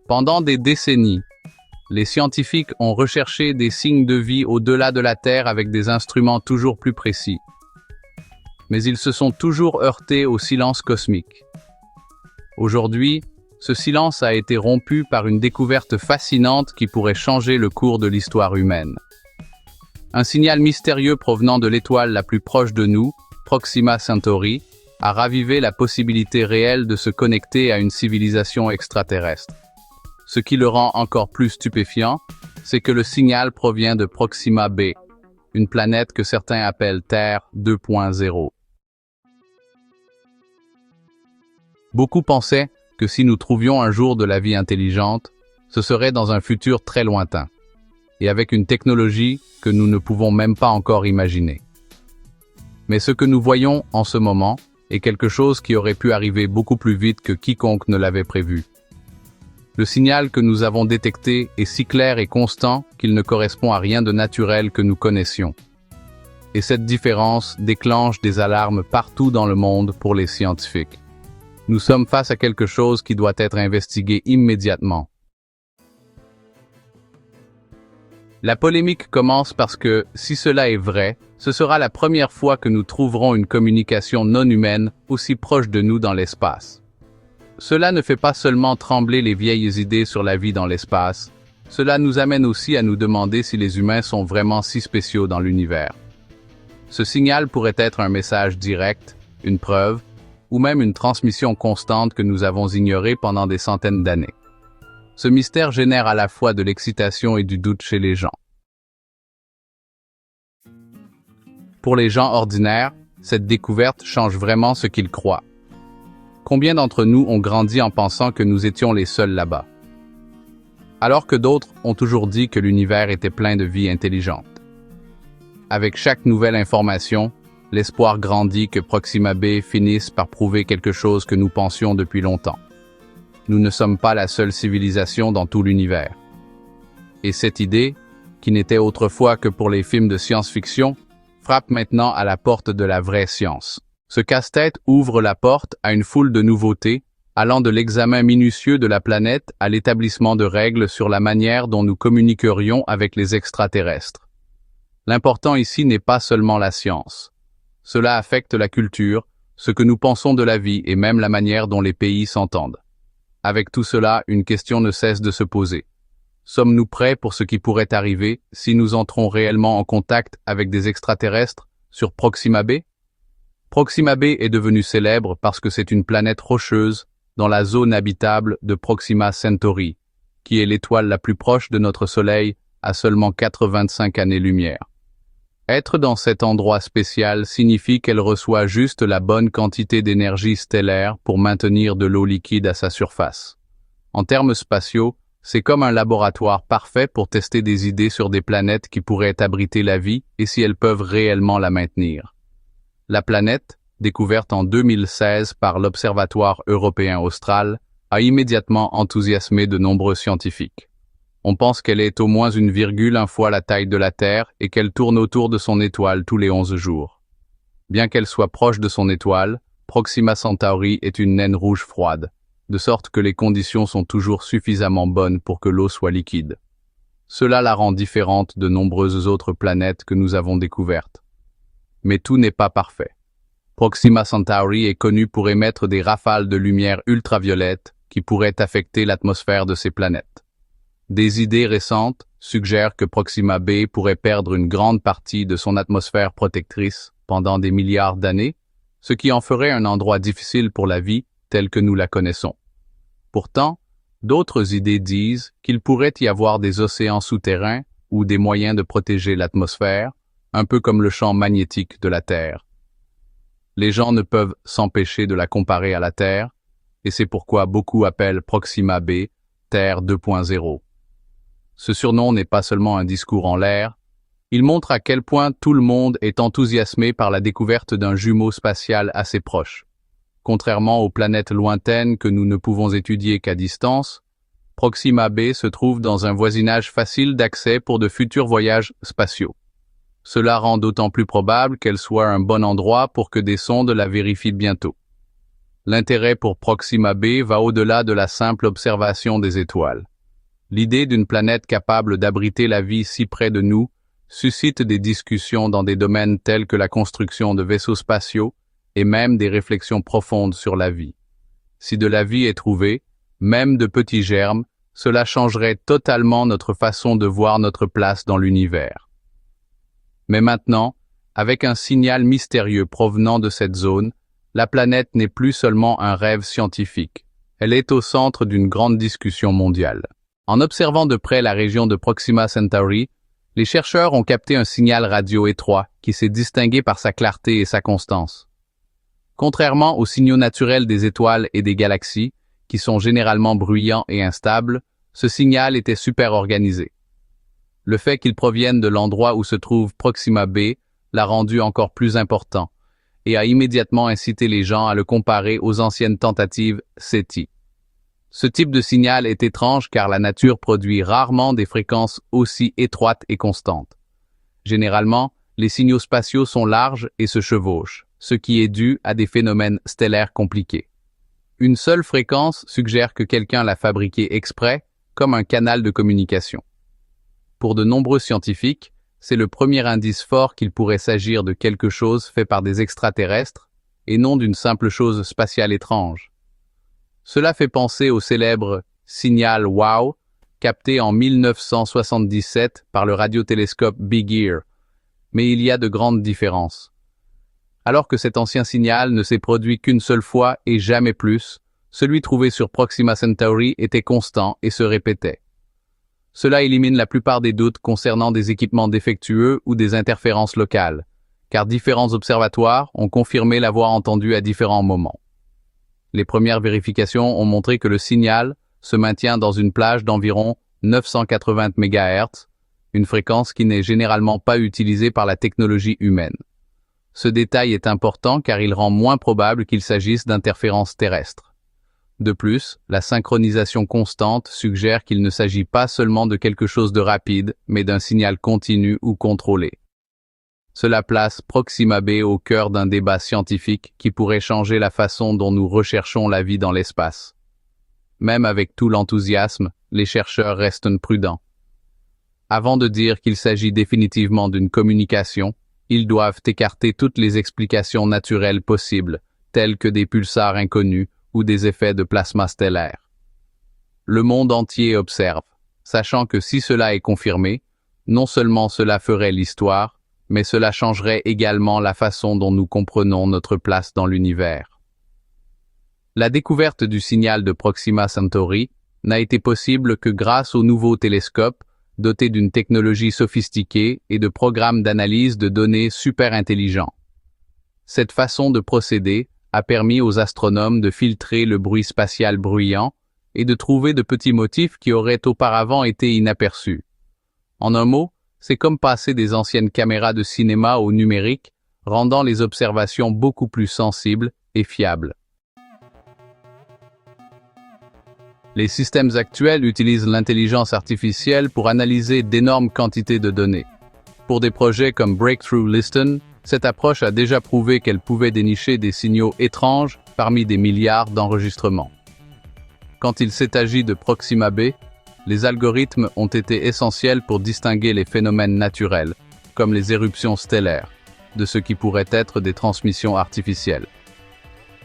Pendant des décennies, les scientifiques ont recherché des signes de vie au-delà de la Terre avec des instruments toujours plus précis. Mais ils se sont toujours heurtés au silence cosmique. Aujourd'hui, ce silence a été rompu par une découverte fascinante qui pourrait changer le cours de l'histoire humaine. Un signal mystérieux provenant de l'étoile la plus proche de nous, Proxima Centauri, a ravivé la possibilité réelle de se connecter à une civilisation extraterrestre. Ce qui le rend encore plus stupéfiant, c'est que le signal provient de Proxima b, une planète que certains appellent Terre 2.0. Beaucoup pensaient que si nous trouvions un jour de la vie intelligente, ce serait dans un futur très lointain, et avec une technologie que nous ne pouvons même pas encore imaginer. Mais ce que nous voyons en ce moment est quelque chose qui aurait pu arriver beaucoup plus vite que quiconque ne l'avait prévu. Le signal que nous avons détecté est si clair et constant qu'il ne correspond à rien de naturel que nous connaissions. Et cette différence déclenche des alarmes partout dans le monde pour les scientifiques. Nous sommes face à quelque chose qui doit être investigué immédiatement. La polémique commence parce que, si cela est vrai, ce sera la première fois que nous trouverons une communication non humaine aussi proche de nous dans l'espace. Cela ne fait pas seulement trembler les vieilles idées sur la vie dans l'espace, cela nous amène aussi à nous demander si les humains sont vraiment si spéciaux dans l'univers. Ce signal pourrait être un message direct, une preuve, ou même une transmission constante que nous avons ignorée pendant des centaines d'années. Ce mystère génère à la fois de l'excitation et du doute chez les gens. Pour les gens ordinaires, cette découverte change vraiment ce qu'ils croient. Combien d'entre nous ont grandi en pensant que nous étions les seuls là-bas? Alors que d'autres ont toujours dit que l'univers était plein de vie intelligente. Avec chaque nouvelle information, l'espoir grandit que Proxima b finisse par prouver quelque chose que nous pensions depuis longtemps. Nous ne sommes pas la seule civilisation dans tout l'univers. Et cette idée, qui n'était autrefois que pour les films de science-fiction, frappe maintenant à la porte de la vraie science. Ce casse-tête ouvre la porte à une foule de nouveautés, allant de l'examen minutieux de la planète à l'établissement de règles sur la manière dont nous communiquerions avec les extraterrestres. L'important ici n'est pas seulement la science. Cela affecte la culture, ce que nous pensons de la vie et même la manière dont les pays s'entendent. Avec tout cela, une question ne cesse de se poser. Sommes-nous prêts pour ce qui pourrait arriver si nous entrons réellement en contact avec des extraterrestres sur Proxima b? Proxima b est devenue célèbre parce que c'est une planète rocheuse dans la zone habitable de Proxima Centauri, qui est l'étoile la plus proche de notre Soleil à seulement 85 années-lumière. Être dans cet endroit spécial signifie qu'elle reçoit juste la bonne quantité d'énergie stellaire pour maintenir de l'eau liquide à sa surface. En termes spatiaux, c'est comme un laboratoire parfait pour tester des idées sur des planètes qui pourraient abriter la vie et si elles peuvent réellement la maintenir. La planète, découverte en 2016 par l'Observatoire européen austral, a immédiatement enthousiasmé de nombreux scientifiques. On pense qu'elle est au moins 1,1 fois la taille de la Terre et qu'elle tourne autour de son étoile tous les 11 jours. Bien qu'elle soit proche de son étoile, Proxima Centauri est une naine rouge froide, de sorte que les conditions sont toujours suffisamment bonnes pour que l'eau soit liquide. Cela la rend différente de nombreuses autres planètes que nous avons découvertes. Mais tout n'est pas parfait. Proxima Centauri est connue pour émettre des rafales de lumière ultraviolette qui pourraient affecter l'atmosphère de ces planètes. Des idées récentes suggèrent que Proxima b pourrait perdre une grande partie de son atmosphère protectrice pendant des milliards d'années, ce qui en ferait un endroit difficile pour la vie telle que nous la connaissons. Pourtant, d'autres idées disent qu'il pourrait y avoir des océans souterrains ou des moyens de protéger l'atmosphère, un peu comme le champ magnétique de la Terre. Les gens ne peuvent s'empêcher de la comparer à la Terre, et c'est pourquoi beaucoup appellent Proxima b Terre 2.0. Ce surnom n'est pas seulement un discours en l'air, il montre à quel point tout le monde est enthousiasmé par la découverte d'un jumeau spatial assez proche. Contrairement aux planètes lointaines que nous ne pouvons étudier qu'à distance, Proxima b se trouve dans un voisinage facile d'accès pour de futurs voyages spatiaux. Cela rend d'autant plus probable qu'elle soit un bon endroit pour que des sondes la vérifient bientôt. l'intérêt pour Proxima b va au-delà de la simple observation des étoiles. L'idée d'une planète capable d'abriter la vie si près de nous suscite des discussions dans des domaines tels que la construction de vaisseaux spatiaux et même des réflexions profondes sur la vie. Si de la vie est trouvée, même de petits germes, cela changerait totalement notre façon de voir notre place dans l'univers. Mais maintenant, avec un signal mystérieux provenant de cette zone, la planète n'est plus seulement un rêve scientifique. Elle est au centre d'une grande discussion mondiale. En observant de près la région de Proxima Centauri, les chercheurs ont capté un signal radio étroit qui s'est distingué par sa clarté et sa constance. Contrairement aux signaux naturels des étoiles et des galaxies, qui sont généralement bruyants et instables, ce signal était super organisé. Le fait qu'il provienne de l'endroit où se trouve Proxima b l'a rendu encore plus important et a immédiatement incité les gens à le comparer aux anciennes tentatives SETI. Ce type de signal est étrange car la nature produit rarement des fréquences aussi étroites et constantes. Généralement, les signaux spatiaux sont larges et se chevauchent, ce qui est dû à des phénomènes stellaires compliqués. Une seule fréquence suggère que quelqu'un l'a fabriquée exprès, comme un canal de communication. Pour de nombreux scientifiques, c'est le premier indice fort qu'il pourrait s'agir de quelque chose fait par des extraterrestres, et non d'une simple chose spatiale étrange. Cela fait penser au célèbre signal WOW, capté en 1977 par le radiotélescope Big Ear, mais il y a de grandes différences. Alors que cet ancien signal ne s'est produit qu'une seule fois et jamais plus, celui trouvé sur Proxima Centauri était constant et se répétait. Cela élimine la plupart des doutes concernant des équipements défectueux ou des interférences locales, car différents observatoires ont confirmé l'avoir entendu à différents moments. Les premières vérifications ont montré que le signal se maintient dans une plage d'environ 980 MHz, une fréquence qui n'est généralement pas utilisée par la technologie humaine. Ce détail est important car il rend moins probable qu'il s'agisse d'interférences terrestres. De plus, la synchronisation constante suggère qu'il ne s'agit pas seulement de quelque chose de rapide, mais d'un signal continu ou contrôlé. Cela place Proxima b au cœur d'un débat scientifique qui pourrait changer la façon dont nous recherchons la vie dans l'espace. Même avec tout l'enthousiasme, les chercheurs restent prudents. Avant de dire qu'il s'agit définitivement d'une communication, ils doivent écarter toutes les explications naturelles possibles, telles que des pulsars inconnus ou des effets de plasma stellaire. Le monde entier observe, sachant que si cela est confirmé, non seulement cela ferait l'histoire, mais cela changerait également la façon dont nous comprenons notre place dans l'univers. La découverte du signal de Proxima Centauri n'a été possible que grâce aux nouveaux télescopes, dotés d'une technologie sophistiquée et de programmes d'analyse de données super intelligents. Cette façon de procéder a permis aux astronomes de filtrer le bruit spatial bruyant et de trouver de petits motifs qui auraient auparavant été inaperçus. En un mot, c'est comme passer des anciennes caméras de cinéma au numérique, rendant les observations beaucoup plus sensibles et fiables. Les systèmes actuels utilisent l'intelligence artificielle pour analyser d'énormes quantités de données. Pour des projets comme Breakthrough Listen, cette approche a déjà prouvé qu'elle pouvait dénicher des signaux étranges parmi des milliards d'enregistrements. Quand il s'est agi de Proxima b, les algorithmes ont été essentiels pour distinguer les phénomènes naturels, comme les éruptions stellaires, de ce qui pourrait être des transmissions artificielles.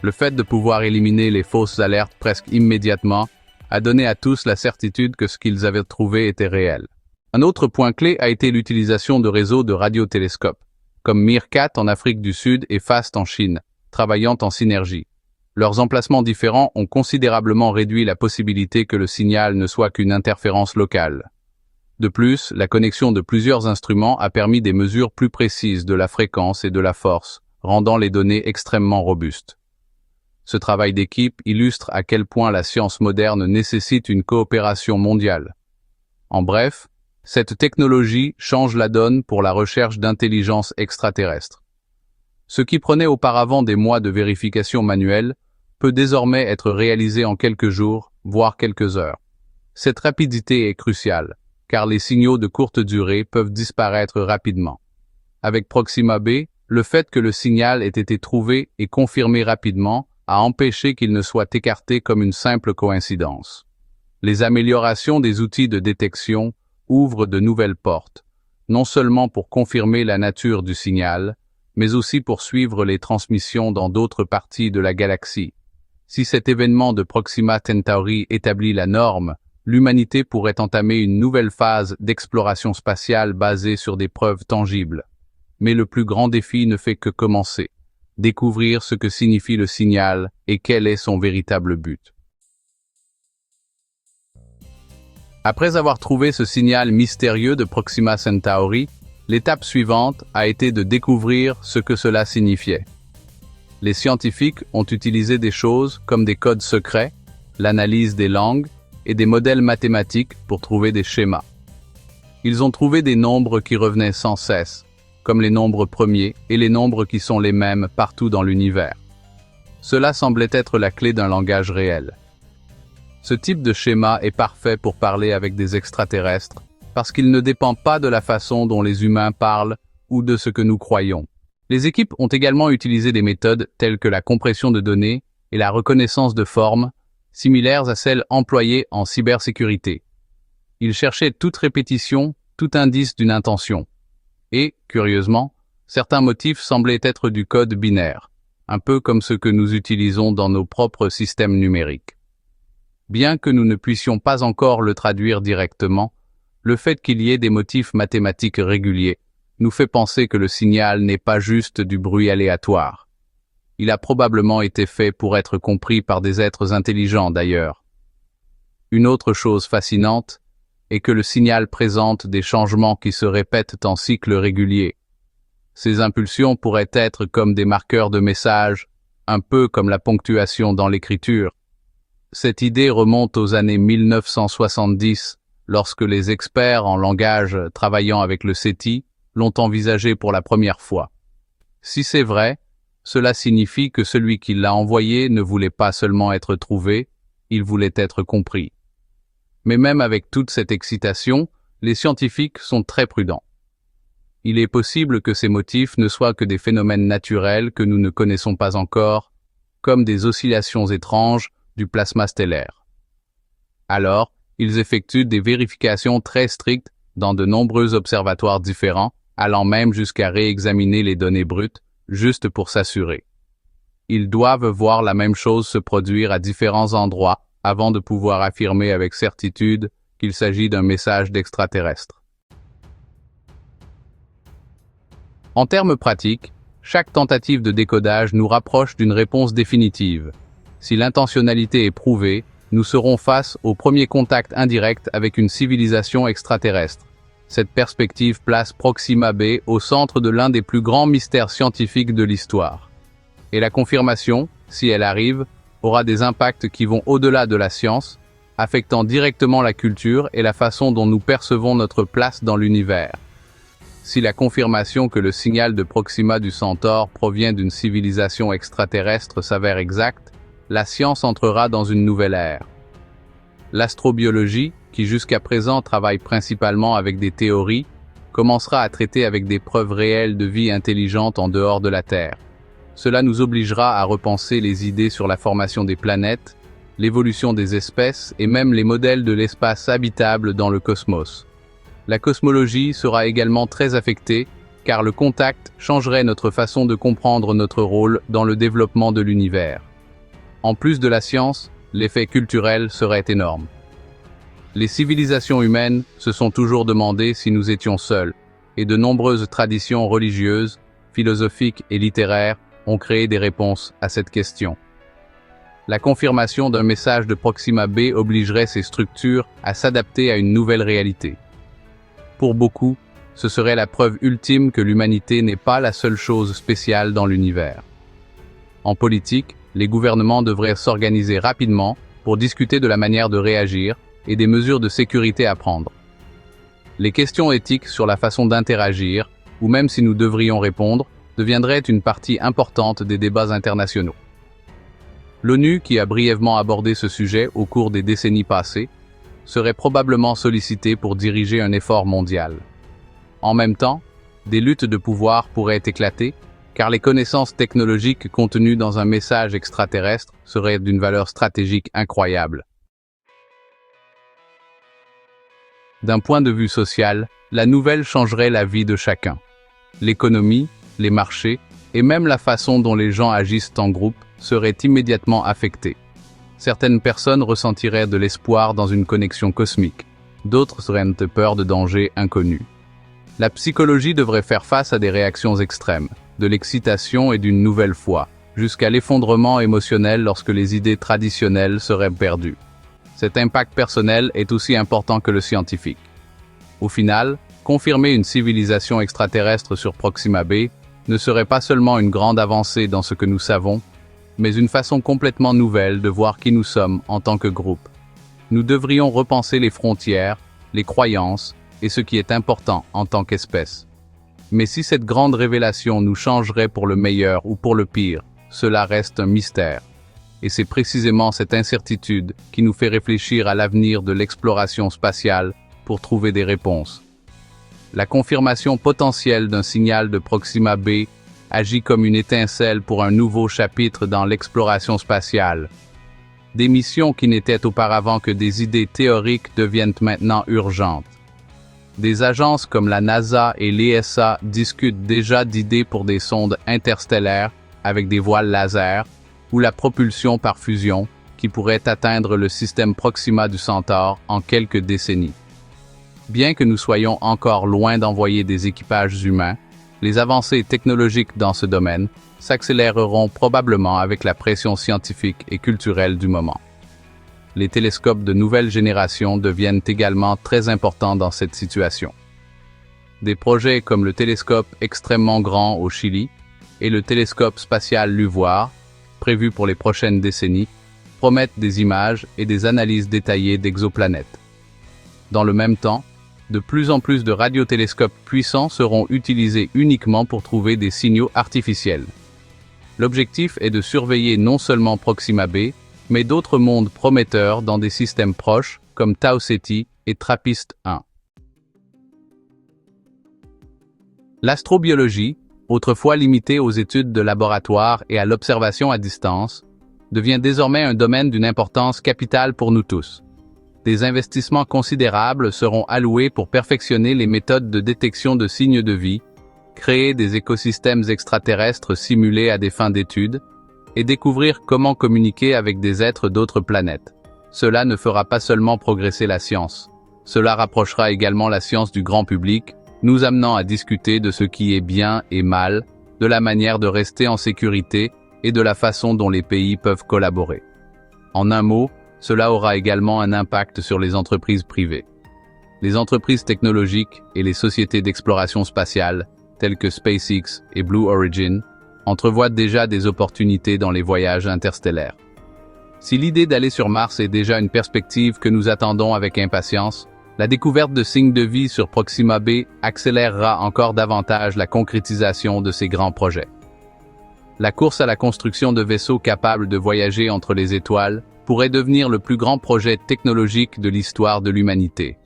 Le fait de pouvoir éliminer les fausses alertes presque immédiatement a donné à tous la certitude que ce qu'ils avaient trouvé était réel. Un autre point clé a été l'utilisation de réseaux de radiotélescopes, comme Meerkat en Afrique du Sud et FAST en Chine, travaillant en synergie. Leurs emplacements différents ont considérablement réduit la possibilité que le signal ne soit qu'une interférence locale. De plus, la connexion de plusieurs instruments a permis des mesures plus précises de la fréquence et de la force, rendant les données extrêmement robustes. Ce travail d'équipe illustre à quel point la science moderne nécessite une coopération mondiale. En bref, cette technologie change la donne pour la recherche d'intelligence extraterrestre. Ce qui prenait auparavant des mois de vérification manuelle peut désormais être réalisé en quelques jours, voire quelques heures. Cette rapidité est cruciale, car les signaux de courte durée peuvent disparaître rapidement. Avec Proxima b, le fait que le signal ait été trouvé et confirmé rapidement à empêcher qu'il ne soit écarté comme une simple coïncidence. Les améliorations des outils de détection ouvrent de nouvelles portes, non seulement pour confirmer la nature du signal, mais aussi pour suivre les transmissions dans d'autres parties de la galaxie. Si cet événement de Proxima Centauri établit la norme, l'humanité pourrait entamer une nouvelle phase d'exploration spatiale basée sur des preuves tangibles. Mais le plus grand défi ne fait que commencer. Découvrir ce que signifie le signal et quel est son véritable but. Après avoir trouvé ce signal mystérieux de Proxima Centauri, l'étape suivante a été de découvrir ce que cela signifiait. Les scientifiques ont utilisé des choses comme des codes secrets, l'analyse des langues et des modèles mathématiques pour trouver des schémas. Ils ont trouvé des nombres qui revenaient sans cesse, comme les nombres premiers et les nombres qui sont les mêmes partout dans l'univers. Cela semblait être la clé d'un langage réel. Ce type de schéma est parfait pour parler avec des extraterrestres, parce qu'il ne dépend pas de la façon dont les humains parlent ou de ce que nous croyons. Les équipes ont également utilisé des méthodes telles que la compression de données et la reconnaissance de formes, similaires à celles employées en cybersécurité. Ils cherchaient toute répétition, tout indice d'une intention. Et, curieusement, certains motifs semblaient être du code binaire, un peu comme ce que nous utilisons dans nos propres systèmes numériques. Bien que nous ne puissions pas encore le traduire directement, le fait qu'il y ait des motifs mathématiques réguliers nous fait penser que le signal n'est pas juste du bruit aléatoire. Il a probablement été fait pour être compris par des êtres intelligents d'ailleurs. Une autre chose fascinante est que le signal présente des changements qui se répètent en cycles réguliers. Ces impulsions pourraient être comme des marqueurs de messages, un peu comme la ponctuation dans l'écriture. Cette idée remonte aux années 1970, lorsque les experts en langage travaillant avec le SETI l'ont envisagé pour la première fois. Si c'est vrai, cela signifie que celui qui l'a envoyé ne voulait pas seulement être trouvé, il voulait être compris. Mais même avec toute cette excitation, les scientifiques sont très prudents. Il est possible que ces motifs ne soient que des phénomènes naturels que nous ne connaissons pas encore, comme des oscillations étranges du plasma stellaire. Alors, ils effectuent des vérifications très strictes dans de nombreux observatoires différents, allant même jusqu'à réexaminer les données brutes, juste pour s'assurer. Ils doivent voir la même chose se produire à différents endroits avant de pouvoir affirmer avec certitude qu'il s'agit d'un message d'extraterrestre. En termes pratiques, chaque tentative de décodage nous rapproche d'une réponse définitive. Si l'intentionnalité est prouvée, nous serons face au premier contact indirect avec une civilisation extraterrestre. Cette perspective place Proxima b au centre de l'un des plus grands mystères scientifiques de l'histoire. Et la confirmation, si elle arrive, aura des impacts qui vont au-delà de la science, affectant directement la culture et la façon dont nous percevons notre place dans l'univers. Si la confirmation que le signal de Proxima du Centaure provient d'une civilisation extraterrestre s'avère exacte, la science entrera dans une nouvelle ère. L'astrobiologie, qui jusqu'à présent travaille principalement avec des théories, commencera à traiter avec des preuves réelles de vie intelligente en dehors de la Terre. Cela nous obligera à repenser les idées sur la formation des planètes, l'évolution des espèces et même les modèles de l'espace habitable dans le cosmos. La cosmologie sera également très affectée, car le contact changerait notre façon de comprendre notre rôle dans le développement de l'univers. En plus de la science, l'effet culturel serait énorme. Les civilisations humaines se sont toujours demandé si nous étions seuls, et de nombreuses traditions religieuses, philosophiques et littéraires ont créé des réponses à cette question. La confirmation d'un message de Proxima b obligerait ces structures à s'adapter à une nouvelle réalité. Pour beaucoup, ce serait la preuve ultime que l'humanité n'est pas la seule chose spéciale dans l'univers. En politique, les gouvernements devraient s'organiser rapidement pour discuter de la manière de réagir et des mesures de sécurité à prendre. Les questions éthiques sur la façon d'interagir, ou même si nous devrions répondre, deviendraient une partie importante des débats internationaux. L'ONU, qui a brièvement abordé ce sujet au cours des décennies passées, serait probablement sollicitée pour diriger un effort mondial. En même temps, des luttes de pouvoir pourraient éclater, car les connaissances technologiques contenues dans un message extraterrestre seraient d'une valeur stratégique incroyable. D'un point de vue social, la nouvelle changerait la vie de chacun. L'économie, les marchés et même la façon dont les gens agissent en groupe seraient immédiatement affectés. Certaines personnes ressentiraient de l'espoir dans une connexion cosmique, d'autres seraient peur de dangers inconnus. La psychologie devrait faire face à des réactions extrêmes, de l'excitation et d'une nouvelle foi, jusqu'à l'effondrement émotionnel lorsque les idées traditionnelles seraient perdues. Cet impact personnel est aussi important que le scientifique. Au final, confirmer une civilisation extraterrestre sur Proxima b ne serait pas seulement une grande avancée dans ce que nous savons, mais une façon complètement nouvelle de voir qui nous sommes en tant que groupe. Nous devrions repenser les frontières, les croyances et ce qui est important en tant qu'espèce. Mais si cette grande révélation nous changerait pour le meilleur ou pour le pire, cela reste un mystère. Et c'est précisément cette incertitude qui nous fait réfléchir à l'avenir de l'exploration spatiale pour trouver des réponses. La confirmation potentielle d'un signal de Proxima b agit comme une étincelle pour un nouveau chapitre dans l'exploration spatiale. Des missions qui n'étaient auparavant que des idées théoriques deviennent maintenant urgentes. Des agences comme la NASA et l'ESA discutent déjà d'idées pour des sondes interstellaires avec des voiles laser ou la propulsion par fusion qui pourrait atteindre le système Proxima du Centaure en quelques décennies. Bien que nous soyons encore loin d'envoyer des équipages humains, les avancées technologiques dans ce domaine s'accéléreront probablement avec la pression scientifique et culturelle du moment. Les télescopes de nouvelle génération deviennent également très importants dans cette situation. Des projets comme le télescope extrêmement grand au Chili et le télescope spatial LUVOIR, prévus pour les prochaines décennies, promettent des images et des analyses détaillées d'exoplanètes. Dans le même temps, de plus en plus de radiotélescopes puissants seront utilisés uniquement pour trouver des signaux artificiels. L'objectif est de surveiller non seulement Proxima b, mais d'autres mondes prometteurs dans des systèmes proches comme Tau Ceti et TRAPPIST-1. L'astrobiologie, autrefois limitée aux études de laboratoire et à l'observation à distance, devient désormais un domaine d'une importance capitale pour nous tous. Des investissements considérables seront alloués pour perfectionner les méthodes de détection de signes de vie, créer des écosystèmes extraterrestres simulés à des fins d'études, et découvrir comment communiquer avec des êtres d'autres planètes. Cela ne fera pas seulement progresser la science. Cela rapprochera également la science du grand public, nous amenant à discuter de ce qui est bien et mal, de la manière de rester en sécurité et de la façon dont les pays peuvent collaborer. En un mot, cela aura également un impact sur les entreprises privées. Les entreprises technologiques et les sociétés d'exploration spatiale, telles que SpaceX et Blue Origin, entrevoient déjà des opportunités dans les voyages interstellaires. Si l'idée d'aller sur Mars est déjà une perspective que nous attendons avec impatience, la découverte de signes de vie sur Proxima b accélérera encore davantage la concrétisation de ces grands projets. La course à la construction de vaisseaux capables de voyager entre les étoiles pourrait devenir le plus grand projet technologique de l'histoire de l'humanité.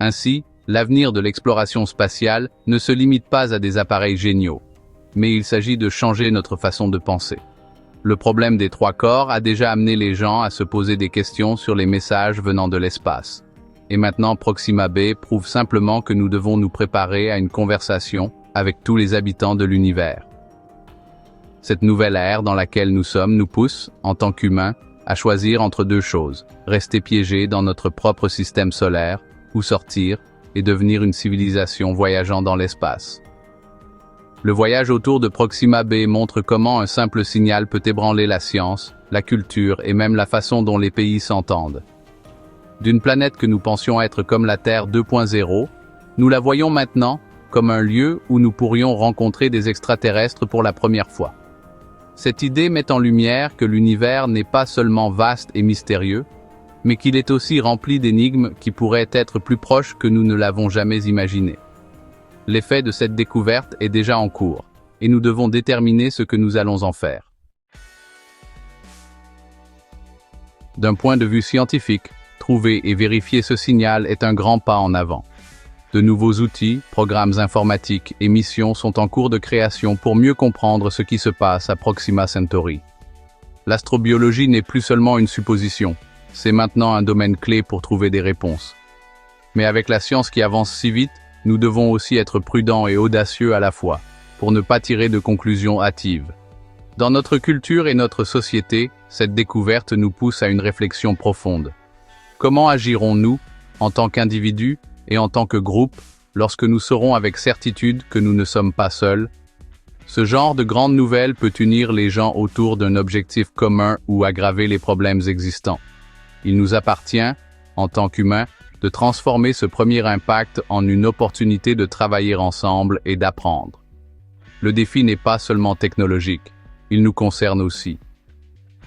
Ainsi, l'avenir de l'exploration spatiale ne se limite pas à des appareils géniaux, mais il s'agit de changer notre façon de penser. Le problème des trois corps a déjà amené les gens à se poser des questions sur les messages venant de l'espace. Et maintenant Proxima b prouve simplement que nous devons nous préparer à une conversation avec tous les habitants de l'univers. Cette nouvelle ère dans laquelle nous sommes nous pousse, en tant qu'humains, à choisir entre deux choses, rester piégés dans notre propre système solaire, ou sortir et devenir une civilisation voyageant dans l'espace. Le voyage autour de Proxima b montre comment un simple signal peut ébranler la science, la culture et même la façon dont les pays s'entendent. D'une planète que nous pensions être comme la Terre 2.0, nous la voyons maintenant comme un lieu où nous pourrions rencontrer des extraterrestres pour la première fois. Cette idée met en lumière que l'univers n'est pas seulement vaste et mystérieux, mais qu'il est aussi rempli d'énigmes qui pourraient être plus proches que nous ne l'avons jamais imaginé. L'effet de cette découverte est déjà en cours, et nous devons déterminer ce que nous allons en faire. D'un point de vue scientifique, trouver et vérifier ce signal est un grand pas en avant. De nouveaux outils, programmes informatiques et missions sont en cours de création pour mieux comprendre ce qui se passe à Proxima Centauri. L'astrobiologie n'est plus seulement une supposition, c'est maintenant un domaine clé pour trouver des réponses. Mais avec la science qui avance si vite, nous devons aussi être prudents et audacieux à la fois, pour ne pas tirer de conclusions hâtives. Dans notre culture et notre société, cette découverte nous pousse à une réflexion profonde. Comment agirons-nous, en tant qu'individus et en tant que groupe, lorsque nous saurons avec certitude que nous ne sommes pas seuls? Ce genre de grandes nouvelles peut unir les gens autour d'un objectif commun ou aggraver les problèmes existants. Il nous appartient, en tant qu'humains, de transformer ce premier impact en une opportunité de travailler ensemble et d'apprendre. Le défi n'est pas seulement technologique, il nous concerne aussi.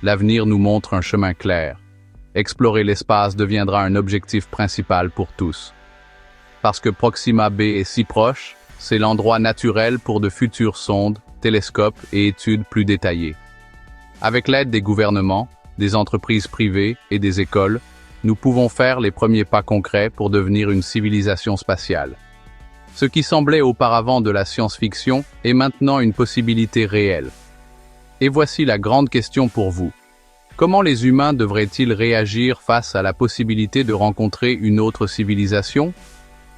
L'avenir nous montre un chemin clair. Explorer l'espace deviendra un objectif principal pour tous. Parce que Proxima b est si proche, c'est l'endroit naturel pour de futures sondes, télescopes et études plus détaillées. Avec l'aide des gouvernements, des entreprises privées et des écoles, nous pouvons faire les premiers pas concrets pour devenir une civilisation spatiale. Ce qui semblait auparavant de la science-fiction est maintenant une possibilité réelle. Et voici la grande question pour vous. Comment les humains devraient-ils réagir face à la possibilité de rencontrer une autre civilisation?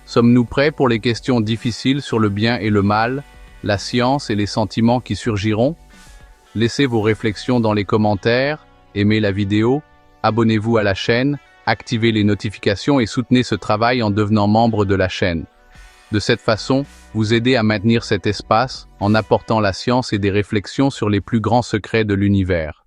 Sommes-nous prêts pour les questions difficiles sur le bien et le mal, la science et les sentiments qui surgiront? Laissez vos réflexions dans les commentaires, aimez la vidéo, abonnez-vous à la chaîne, activez les notifications et soutenez ce travail en devenant membre de la chaîne. De cette façon, vous aidez à maintenir cet espace en apportant la science et des réflexions sur les plus grands secrets de l'univers.